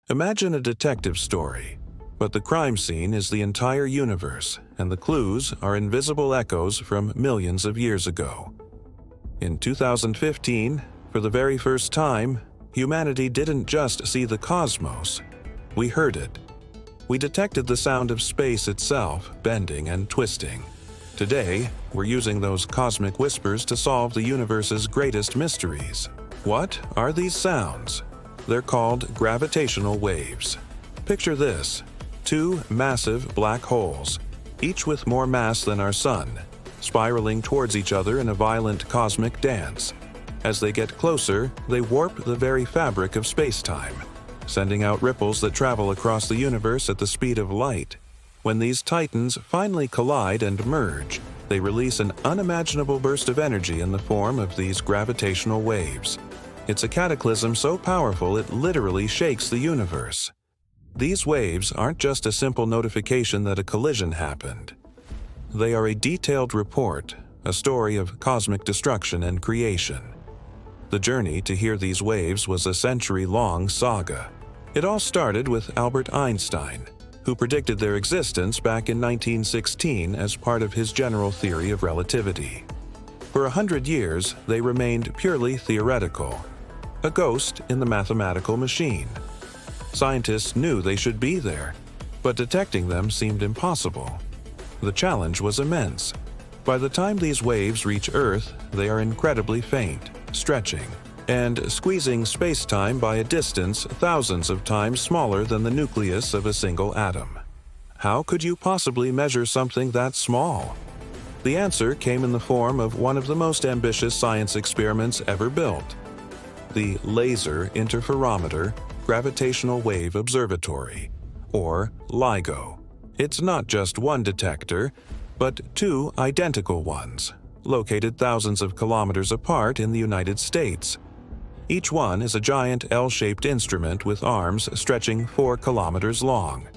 Imagine a detective story, but the crime scene is the entire universe, and the clues are invisible echoes from millions of years ago. In 2015, for the very first time, humanity didn't just see the cosmos, we heard it. We detected the sound of space itself bending and twisting. Today, we're using those cosmic whispers to solve the universe's greatest mysteries. What are these sounds? They're called gravitational waves. Picture this: two massive black holes, each with more mass than our sun, spiraling towards each other in a violent cosmic dance. As they get closer, they warp the very fabric of space-time, sending out ripples that travel across the universe at the speed of light. When these titans finally collide and merge, they release an unimaginable burst of energy in the form of these gravitational waves. It's a cataclysm so powerful it literally shakes the universe. These waves aren't just a simple notification that a collision happened. They are a detailed report, a story of cosmic destruction and creation. The journey to hear these waves was a century-long saga. It all started with Albert Einstein, who predicted their existence back in 1916 as part of his general theory of relativity. For 100 years, they remained purely theoretical, a ghost in the mathematical machine. Scientists knew they should be there, but detecting them seemed impossible. The challenge was immense. By the time these waves reach Earth, they are incredibly faint, stretching, and squeezing space-time by a distance thousands of times smaller than the nucleus of a single atom. How could you possibly measure something that small? The answer came in the form of one of the most ambitious science experiments ever built: the Laser Interferometer Gravitational Wave Observatory, or LIGO. It's not just one detector, but two identical ones, located thousands of kilometers apart in the United States. Each one is a giant L-shaped instrument with arms stretching 4 kilometers long.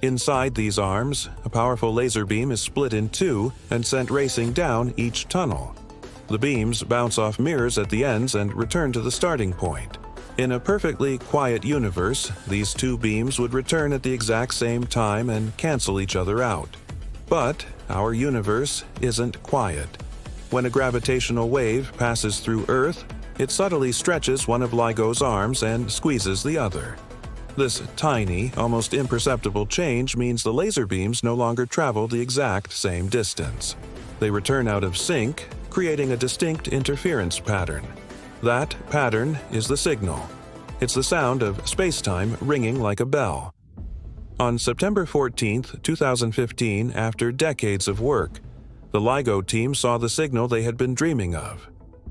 Inside these arms, a powerful laser beam is split in two and sent racing down each tunnel. The beams bounce off mirrors at the ends and return to the starting point. In a perfectly quiet universe, these two beams would return at the exact same time and cancel each other out. But our universe isn't quiet. When a gravitational wave passes through Earth, it subtly stretches one of LIGO's arms and squeezes the other. This tiny, almost imperceptible change means the laser beams no longer travel the exact same distance. They return out of sync, creating a distinct interference pattern. That pattern is the signal. It's the sound of space-time ringing like a bell. On September 14, 2015, after decades of work, the LIGO team saw the signal they had been dreaming of.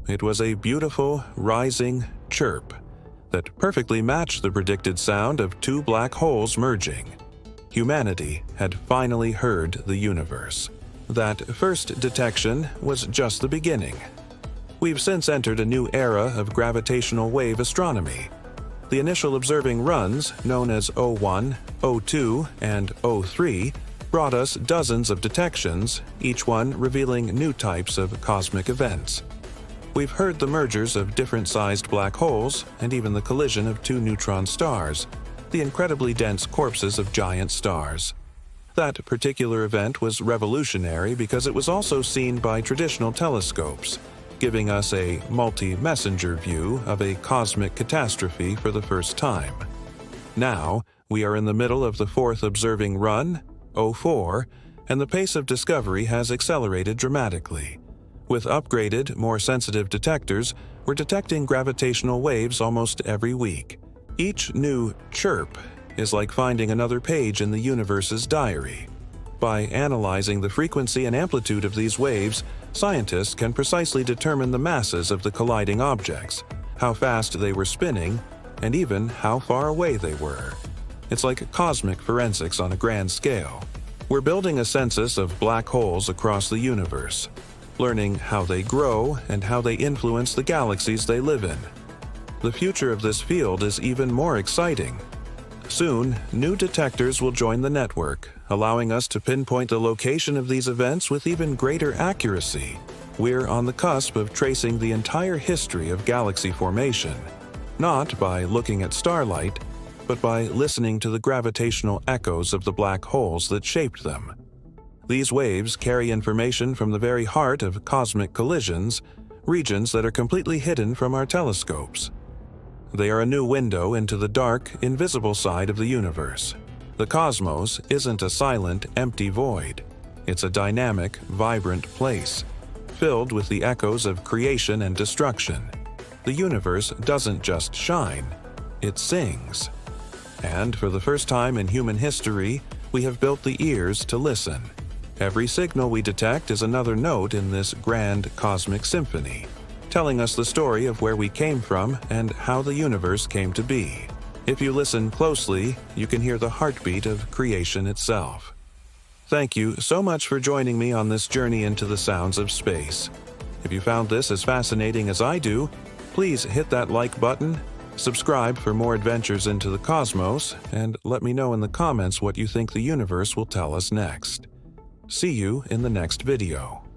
It was a beautiful, rising chirp that perfectly matched the predicted sound of two black holes merging. Humanity had finally heard the universe. That first detection was just the beginning. We've since entered a new era of gravitational wave astronomy. The initial observing runs, known as O1, O2, and O3, brought us dozens of detections, each one revealing new types of cosmic events. We've heard the mergers of different-sized black holes and even the collision of two neutron stars, the incredibly dense corpses of giant stars. That particular event was revolutionary because it was also seen by traditional telescopes, giving us a multi-messenger view of a cosmic catastrophe for the first time. Now, we are in the middle of the fourth observing run, O4, and the pace of discovery has accelerated dramatically. With upgraded, more sensitive detectors, we're detecting gravitational waves almost every week. Each new chirp is like finding another page in the universe's diary. By analyzing the frequency and amplitude of these waves, scientists can precisely determine the masses of the colliding objects, how fast they were spinning, and even how far away they were. It's like cosmic forensics on a grand scale. We're building a census of black holes across the universe, learning how they grow and how they influence the galaxies they live in. The future of this field is even more exciting. Soon, new detectors will join the network, allowing us to pinpoint the location of these events with even greater accuracy. We're on the cusp of tracing the entire history of galaxy formation, not by looking at starlight, but by listening to the gravitational echoes of the black holes that shaped them. These waves carry information from the very heart of cosmic collisions, regions that are completely hidden from our telescopes. They are a new window into the dark, invisible side of the universe. The cosmos isn't a silent, empty void. It's a dynamic, vibrant place, filled with the echoes of creation and destruction. The universe doesn't just shine, it sings. And for the first time in human history, we have built the ears to listen. Every signal we detect is another note in this grand cosmic symphony, telling us the story of where we came from and how the universe came to be. If you listen closely, you can hear the heartbeat of creation itself. Thank you so much for joining me on this journey into the sounds of space. If you found this as fascinating as I do, please hit that like button, subscribe for more adventures into the cosmos, and let me know in the comments what you think the universe will tell us next. See you in the next video.